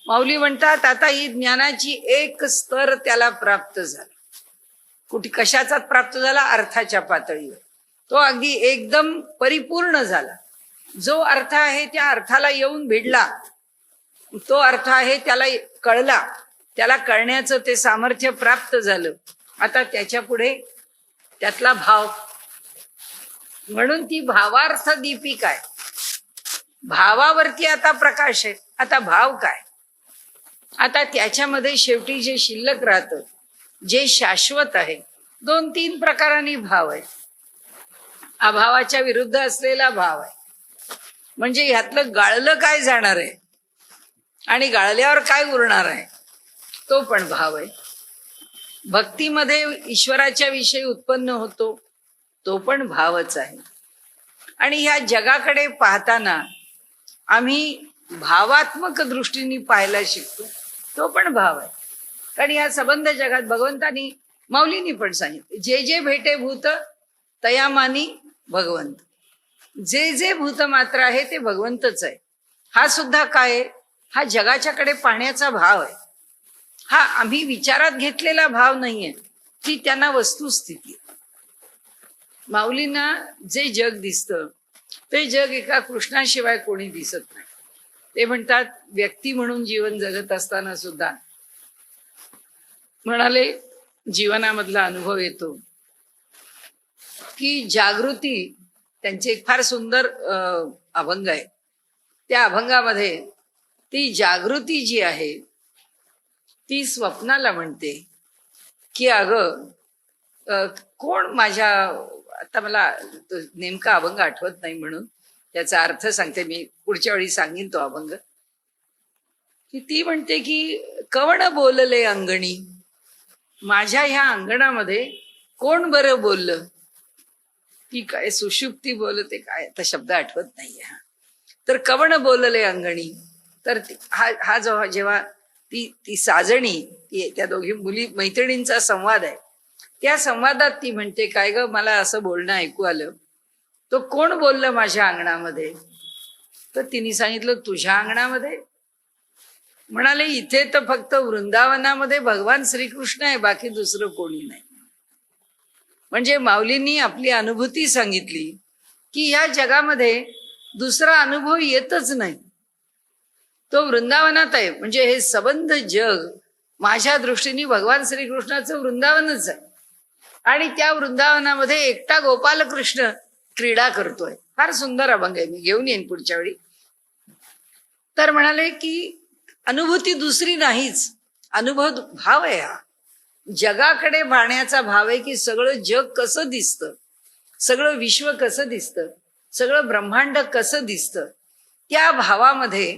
माऊली म्हणतात आता ही ज्ञानाची एक स्तर त्याला प्राप्त झाला. कुठे कशाचा प्राप्त झाला? अर्थाच्या पातळीवर. तो अगदी एकदम परिपूर्ण झाला. जो अर्थ आहे त्या अर्थाला येऊन भिडला, तो अर्थ आहे त्याला कळला, त्याला कळण्याचं ते सामर्थ्य प्राप्त झालं. आता त्याच्या पुढे त्यातला भाव, म्हणून ती भावार्थ दीपिका आहे. भावावरती आता प्रकाश आहे. आता भाव काय? आता त्याच्यामध्ये शेवटी जे शिल्लक राहतं, जे शाश्वत आहे, 2-3 प्रकारांनी भाव आहे. अभावाच्या विरुद्ध असलेला भाव आहे. म्हणजे ह्यातलं गाळलं काय जाणार आहे आणि गाळल्यावर काय उरणार आहे, तो पण भाव आहे. भक्तीमध्ये ईश्वराच्या विषयी उत्पन्न होतो, तो पण भावच आहे. आणि ह्या जगाकडे पाहताना आम्ही भावात्मक दृष्टीने पाहायला शिकतो, तो पण भाव आहे. कारण या संबंध जगात भगवंतानी माऊलींनी पण सांगितले, जे जे भेटे भूत तयामानी भगवंत. जे जे भूत मात्र आहे ते भगवंतच आहे. हा सुद्धा काय आहे? हा जगाच्याकडे पाहण्याचा भाव आहे. हा आम्ही विचारात घेतलेला भाव नाहीये, ती त्यांना वस्तुस्थिती. माऊलींना जे जग दिसतं ते जग एका कृष्णाशिवाय कोणी दिसत नाही. ते म्हणतात व्यक्ती म्हणून जीवन जगत असताना सुद्धा म्हणाले जीवनामधला अनुभव येतो की जागृती. त्यांचे एक फार सुंदर अभंग आहे. त्या अभंगामध्ये ती जागृती जी आहे ती स्वप्नाला म्हणते की अगं कोण माझ्या आता मला तो नेमका अभंग आठवत नाही म्हणून त्याचा अर्थ सांगते मी, पुढच्या वेळी सांगीन तो अभंग. की ती म्हणते की कवण बोलले अंगणी, माझ्या ह्या अंगणामध्ये कोण बरं बोललं. ती काय सुषुप्ती बोलते, काय आता शब्द आठवत नाहीये. तर कवण बोलले अंगणी, तर हा जो जेव्हा ती साजणी, त्या दोघी मुली मैत्रिणींचा संवाद आहे, त्या संवादात ती म्हणते काय ग मला असं बोलणं ऐकू आलं, तो कोण बोललं माझ्या अंगणामध्ये. तर तिने सांगितलं तुझ्या अंगणामध्ये. म्हणाले इथे तर फक्त वृंदावनामध्ये भगवान श्रीकृष्ण आहे, बाकी दुसरं कोणी नाही. म्हणजे माऊलींनी आपली अनुभूती सांगितली की ह्या जगामध्ये दुसरा अनुभव येतच नाही, तो वृंदावनात आहे. म्हणजे हे सबंध जग माझ्या दृष्टीने भगवान श्रीकृष्णाचं वृंदावनच आहे. आणि त्या वृंदावनामध्ये एकटा गोपालकृष्ण क्रीडा करतोय. फार सुंदर अभंग आहे, मी घेऊन येईन पुढच्या वेळी. तर म्हणाले की अनुभूती दुसरी नाहीच, अनुभव भाव आहे हा. जगाकडे पाहण्याचा भाव आहे की सगळं जग कसं दिसतं, सगळं विश्व कसं दिसतं, सगळं ब्रह्मांड कसं दिसतं. त्या भावामध्ये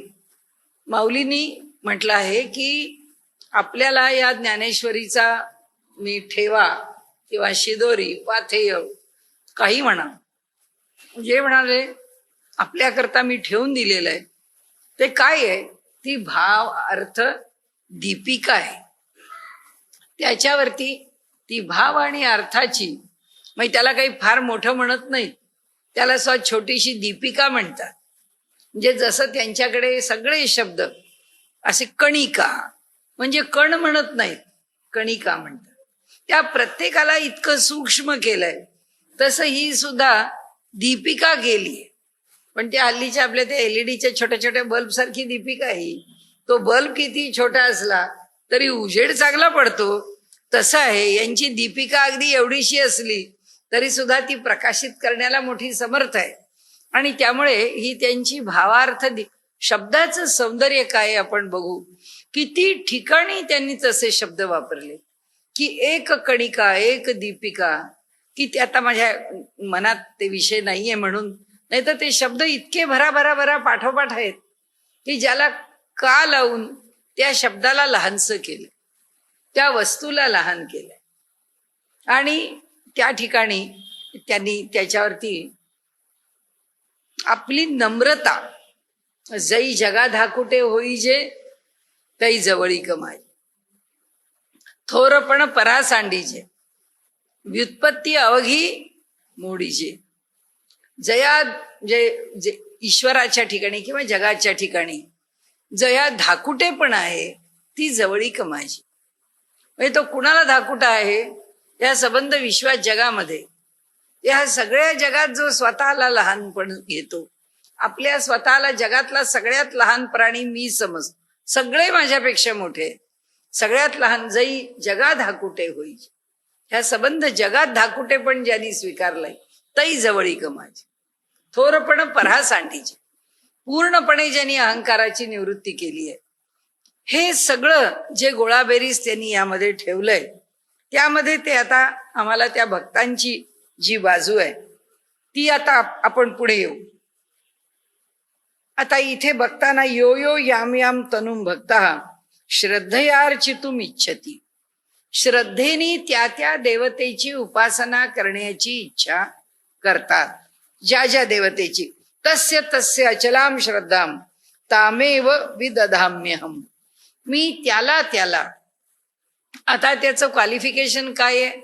माऊलींनी म्हटलं आहे की आपल्याला या ज्ञानेश्वरीचा मी ठेवा किंवा शिदोरी पाथेय काही म्हणा, जे म्हणाले आपल्याकरता मी ठेवून दिलेलं आहे ते काय आहे, ती भाव अर्थ दीपिका आहे. त्याच्यावरती ती भाव आणि अर्थाची, मग त्याला काही फार मोठं म्हणत नाही, त्याला छोटीशी दीपिका म्हणतात. म्हणजे जसं त्यांच्याकडे सगळे शब्द असे कणिका, म्हणजे कण म्हणत नाहीत, कणिका म्हणतात. त्या प्रत्येकाला इतकं सूक्ष्म केलंय, तसं ही सुद्धा दीपिका केलीय. पण त्या हल्लीच्या आपल्या त्या एलईडीच्या छोट्या छोट्या बल्ब सारखी दीपिका ही, तो बल्ब किती छोटा असला तरी उजेड चांगला पडतो, तसं आहे यांची दीपिका. अगदी एवढीशी असली तरी सुद्धा ती प्रकाशित करण्याला मोठी समर्थ आहे. आणि त्यामुळे ही त्यांची भावार्थ शब्दाचं सौंदर्य काय आपण बघू. किती ठिकाणी त्यांनी तसे शब्द वापरले की एक कणिका एक दीपिका, की ते आता माझ्या मनात ते विषय नाहीये म्हणून, नाही तर ते शब्द इतके भरा पाठोपाठ आहेत की ज्याला का लावून त्या शब्दाला लहानसं केलं, त्या वस्तूला लहान केलं. आणि त्या ठिकाणी त्यांनी त्याच्यावरती आपली नम्रता, जई जगा धाकुटे होईजे तई जवळी कमाई, थोरपण परा सांडीजे, व्युत्पत्ती अवघी मोडीजे. जया जे ईश्वराच्या ठिकाणी किंवा जगाच्या ठिकाणी जया धाकुटेपण आहे ती जवळी कमायची. म्हणजे तो कुणाला धाकुटा आहे, या संबंध विश्वात जगामध्ये, या सगळ्या जगात जो स्वतःला लहानपण घेतो, आपल्या स्वतःला जगातला सगळ्यात लहान प्राणी मी समज, सगळे माझ्यापेक्षा मोठे, सगळ्यात लहान जई जगा धाकुटे होई, ह्या संबंध जगात धाकुटे पण ज्यांनी स्वीकारलाय तई जवळी कमायची, थोरपण परा सांडीचे, पूर्णपणे ज्यांनी अहंकाराची निवृत्ती केली आहे. हे सगळं जे गोळाबेरीज त्यांनी यामध्ये ठेवलंय, त्यामध्ये ते आता आम्हाला त्या भक्तांची जी बाजू आहे ती आता आपण पुढे येऊ. आता इथे बघताना यो यो याम याम तनुम भक्ता श्रद्धयार्चितुम इच्छती, श्रद्धेने त्या त्या देवतेची उपासना करण्याची इच्छा करतात. ज्या ज्या देवतेची, तस्य तस्य अचलाम श्रद्धाम तामेव विदधाम्यहम, मी त्याला. आता त्याचं क्वालिफिकेशन काय आहे,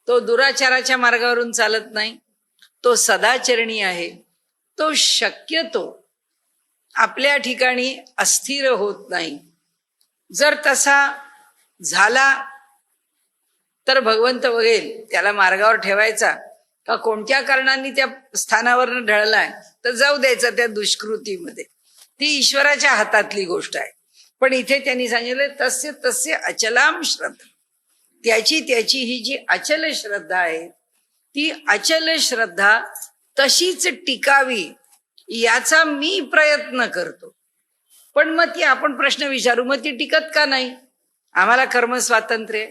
तो दुराचाराच्या मार्गावरून चालत नाही, तो सदाचरणी आहे, तो शक्यतो आपल्या ठिकाणी अस्थिर होत नाही. जर तसा झाला तर भगवंत बघेल त्याला मार्गावर ठेवायचा का कोणत्या कारणांनी त्या स्थानावर ढळलाय तर जाऊ द्यायचा त्या दुष्कृतीमध्ये, ती ईश्वराच्या हातातली गोष्ट आहे. पण इथे त्यांनी सांगितलं तस्य तस्य अचलाम श्रद्धा, त्याची ही जी अचल श्रद्धा आहे ती अचल श्रद्धा तशीच टिकावी याचा मी प्रयत्न करतो. पण मग ती आपण प्रश्न विचारू, मग ती टिकत का नाही? आम्हाला कर्म स्वातंत्र्य,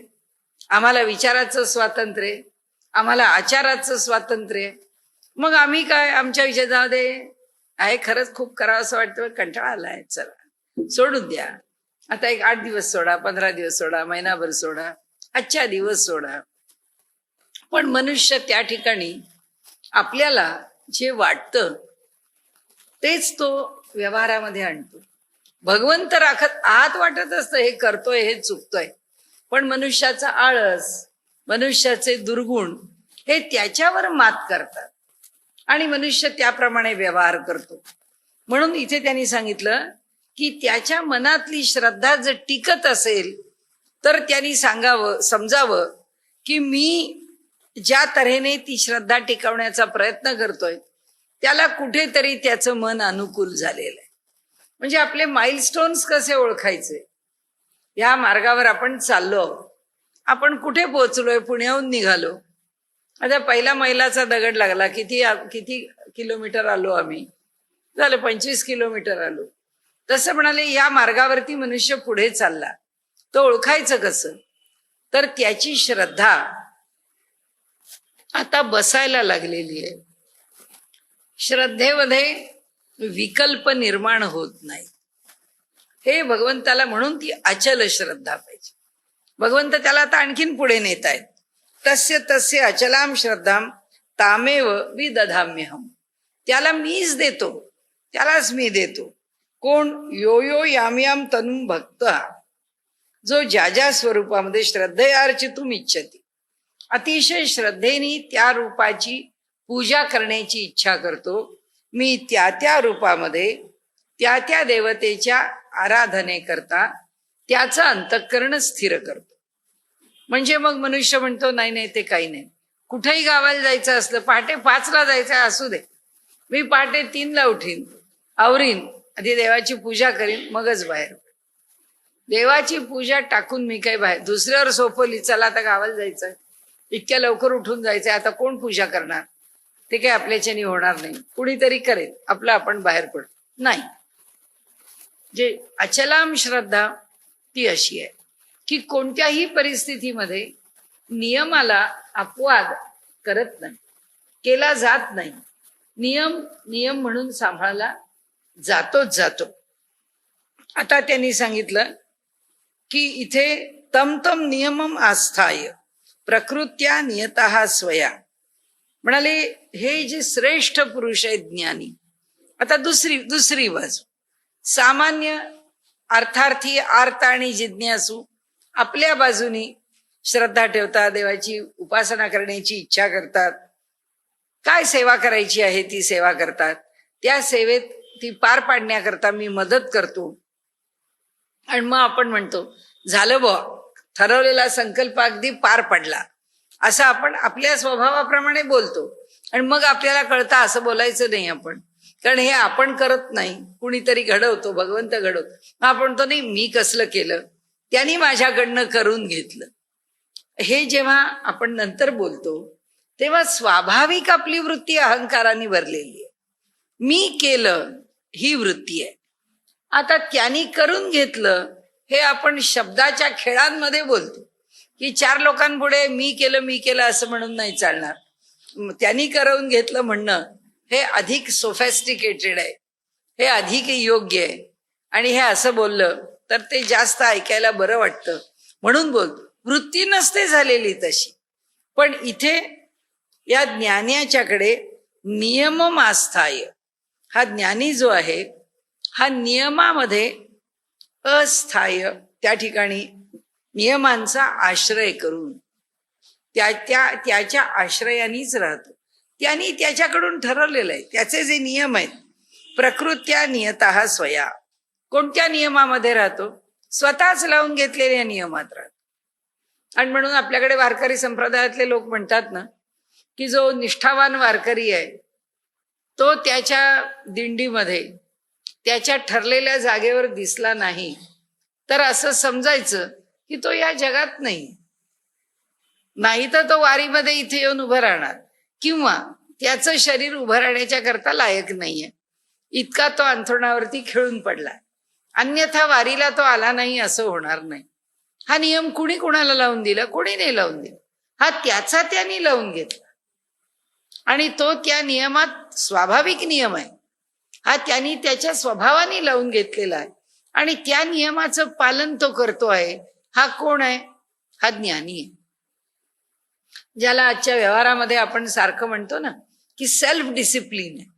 आम्हाला विचाराचं स्वातंत्र्य, आम्हाला आचाराचं स्वातंत्र्य आहे. मग आम्ही काय आमच्या विषयामध्ये आहे, खरंच खूप करावं असं वाटतं, कंटाळा आलाय, चला सोडून द्या. आता एक 8 दिवस सोडा, 15 दिवस सोडा, महिनाभर सोडा, आजच्या दिवस सोडा. पण मनुष्य त्या ठिकाणी आपल्याला जे वाटतं तेच तो व्यवहारामध्ये आणतो. भगवंत राखत आत वाटत असतं हे करतोय हे चुकतोय, पण मनुष्याचा आळस, मनुष्याचे दुर्गुण हे त्याच्यावर मात करतात आणि मनुष्य त्याप्रमाणे व्यवहार करतो. म्हणून इथे त्यांनी सांगितलं की त्याच्या मनातली श्रद्धा जर टिकत असेल तर त्यांनी सांगावं, समजावं की मी ज्या तऱ्हेने ती श्रद्धा टिकवण्याचा प्रयत्न करतोय त्याला कुठेतरी त्याचं मन अनुकूल झालेलं आहे. म्हणजे आपले माइलस्टोन्स कसे ओळखायचे, या मार्गावर आपण चाललो, आपण कुठे पोहोचलोय, पुण्याहून निघालो, आता पहिला मैलाचा दगड लागला, किती किती किलोमीटर आलो आम्ही, झालं 25 किलोमीटर आलो. तसं म्हणाले या मार्गावरती मनुष्य पुढे चालला, तो ओळखायचं कसं, तर त्याची श्रद्धा आता बसायला लागलेली आहे. श्रद्धेमध्ये विकल्प निर्माण होत नाही. हे भगवंताला म्हणून ती अचल श्रद्धा पाहिजे. भगवंत त्याला आता आणखीन पुढे नेत आहेत. तस्य तस्य अचलाम श्रद्धाम तामेव विदधाम्यहम. त्याला मीच देतो, त्यालाच मी देतो. कोण? यो यो याम याम तनुम भक्त, जो ज्या ज्या स्वरूपामध्ये श्रद्धेयार्चितुम इच्छती, अतिशय श्रद्धेने त्या रूपाची पूजा करण्याची इच्छा करतो, मी त्या त्या रूपामध्ये त्या त्या देवतेच्या आराधने करता त्याचं अंतःकरण स्थिर करतो. म्हणजे मग मनुष्य म्हणतो नाही नाही ते काही नाही, कुठेही गावाला जायचं असलं, पहाटे 5ला जायचं असू दे, मी पहाटे 3ला उठीन, आवरीन, आधी देवाची पूजा करीन, मगच बाहेर. देवाची पूजा टाकून मी काही बाहेर दुसऱ्यावर सोपवली, चला आता गावाला जायचं, इतक्या लवकर उठून जायचंय, आता कोण पूजा करणार, ते काही आपल्याच्यानी होणार नाही, कुणीतरी करेल, आपलं आपण बाहेर पडतो. नाही, जे अचलाम श्रद्धा ती अशी आहे की कोणत्याही परिस्थितीमध्ये नियमाला अपवाद करत नाही, केला जात नाही. नियम नियम म्हणून सांभाळला जातोच जातो. आता त्यांनी सांगितलं की इथे तम तम नियमम आस्थाय प्रकृत्या नियतः स्वया. म्हणाले हे जे श्रेष्ठ पुरुष आहेत ज्ञानी. आता दुसरी बाजू, सामान्य अर्थार्थी आर्त आणि जिज्ञासू आपल्या बाजूनी श्रद्धा ठेवतात, देवाची उपासना करण्याची इच्छा करतात, काय सेवा करायची आहे ती सेवा करतात, त्या सेवेत ती पार पाडण्याकरता मी मदत करतो. आणि मग आपण म्हणतो झालं बुवा, ठरवलेला संकल्प अगदी पार पडला, असं आपण आपल्या स्वभावाप्रमाणे बोलतो. आणि मग आपल्याला कळतं असं बोलायचं नाही आपण, कारण हे आपण करत नाही, कुणीतरी घडवतो, भगवंत घडवतो. मग आपण म्हणतो नाही मी कसलं केलं, त्यांनी माझ्याकडनं करून घेतलं. हे जेव्हा आपण नंतर बोलतो तेव्हा स्वाभाविक आपली वृत्ती अहंकाराने भरलेली आहे. मी केलं ही वृत्ती आहे. आता त्यांनी करून घेतलं हे आपण शब्दाच्या खेळांमध्ये बोलतो की 4 लोकांपुढे मी केलं असं म्हणून नाही चालणार. त्यांनी करून घेतलं म्हणणं हे अधिक सोफेस्टिकेटेड आहे, हे अधिक योग्य आहे. आणि हे असं बोललं तर ते जास्त ऐकायला बरं वाटतं म्हणून बोलतो. वृत्ती नसते झालेली तशी. पण इथे या ज्ञानाच्याकडे नियमम आस्थाय, हा ज्ञानी जो आहे हा नियमामध्ये अस्थाय, त्या ठिकाणी नियमांचा आश्रय करून त्याच्या आश्रयानीच राहतो. त्यांनी त्याच्याकडून ठरवलेलं आहे, त्याचे जे नियम आहेत. प्रकृत्या नियतः स्वया, कोणत्या नियमामध्ये राहतो? स्वतःच लावून घेतलेल्या नियमात राहतो. आणि म्हणून आपल्याकडे वारकरी संप्रदायातले लोक म्हणतात ना की जो निष्ठावान वारकरी आहे तो त्याच्या दिंडीमध्ये त्याच्या ठरलेल्या जागेवर दिसला नाही तर असं समजायचं की तो या जगात नाही तर तो वारीमध्ये इथे येऊन उभं राहणार, किंवा त्याचं शरीर उभं राहण्याच्या करता लायक नाहीये, इतका तो अंथरुणावरती खेळून पडला, अन्यथा वारीला तो आला नाही असं होणार नाही. हा नियम कुणी कुणाला लावून दिला? कोणी नाही लावून दिला. हा त्याचा त्यांनी लावून घेतला आणि तो त्या नियमात स्वाभाविक नियम आहे, हा त्यांनी त्याच्या स्वभावाने लावून घेतलेला आहे आणि त्या नियमाचं पालन तो करतो आहे. हा कोण आहे? हा ज्ञानी आहे, ज्याला आजच्या व्यवहारामध्ये आपण सारखं म्हणतो ना की सेल्फ डिसिप्लिन आहे,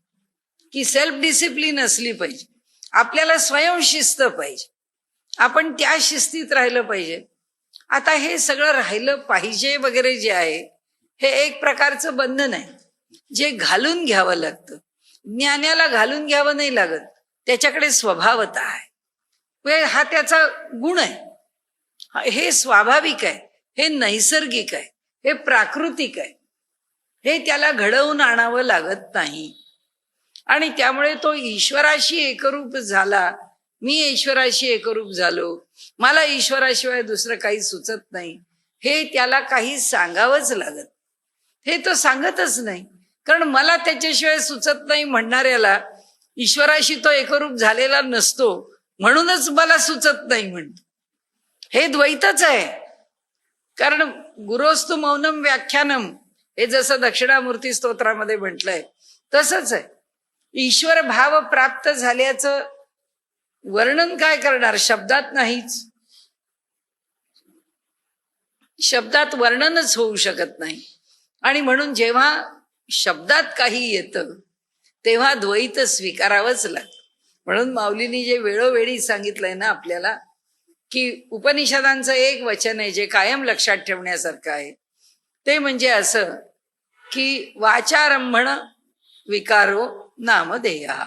की सेल्फ डिसिप्लिन असली पाहिजे, आपल्याला स्वयंशिस्त पाहिजे, आपण त्या शिस्तीत राहिलं पाहिजे. आता हे सगळं राहिलं पाहिजे वगैरे जे आहे हे एक प्रकारचं बंधन आहे, जे घालून घ्यावं लागतं. ज्ञानाला घालून घ्यावं नाही लागत, त्याच्याकडे स्वभावतः आहे, हा त्याचा गुण आहे, हे स्वाभाविक आहे, हे नैसर्गिक आहे, हे प्राकृतिक आहे, हे त्याला घडवून आणावं लागत नाही. आणि त्यामुळे तो ईश्वराशी एकरूप झाला, मी ईश्वराशी एकरूप झालो, मला ईश्वराशिवाय दुसरं काही सुचत नाही, हे त्याला काही सांगावंच लागत. हे तो सांगतच नाही, कारण मला त्याच्याशिवाय सुचत नाही म्हणणाऱ्याला ईश्वराशी तो एकरूप झालेला नसतो, म्हणूनच मला सुचत नाही म्हणतो. हे द्वैतच आहे. कारण गुरोस्तु मौनम व्याख्यानम, हे जसं दक्षिणामूर्ती स्तोत्रामध्ये म्हटलंय तसंच आहे. ईश्वर भाव प्राप्त झाल्याचं वर्णन काय करणार? शब्दात नाहीच, शब्दात वर्णनच होऊ शकत नाही. आणि म्हणून जेव्हा शब्दात काही येतं तेव्हा द्वैत स्वीकारावंच लागतं. म्हणून माऊलींनी जे वेळोवेळी सांगितलंय ना आपल्याला, की उपनिषदांचं एक वचन आहे जे कायम लक्षात ठेवण्यासारखं आहे. ते म्हणजे असं की वाचारंभण विकारो नामधेयः.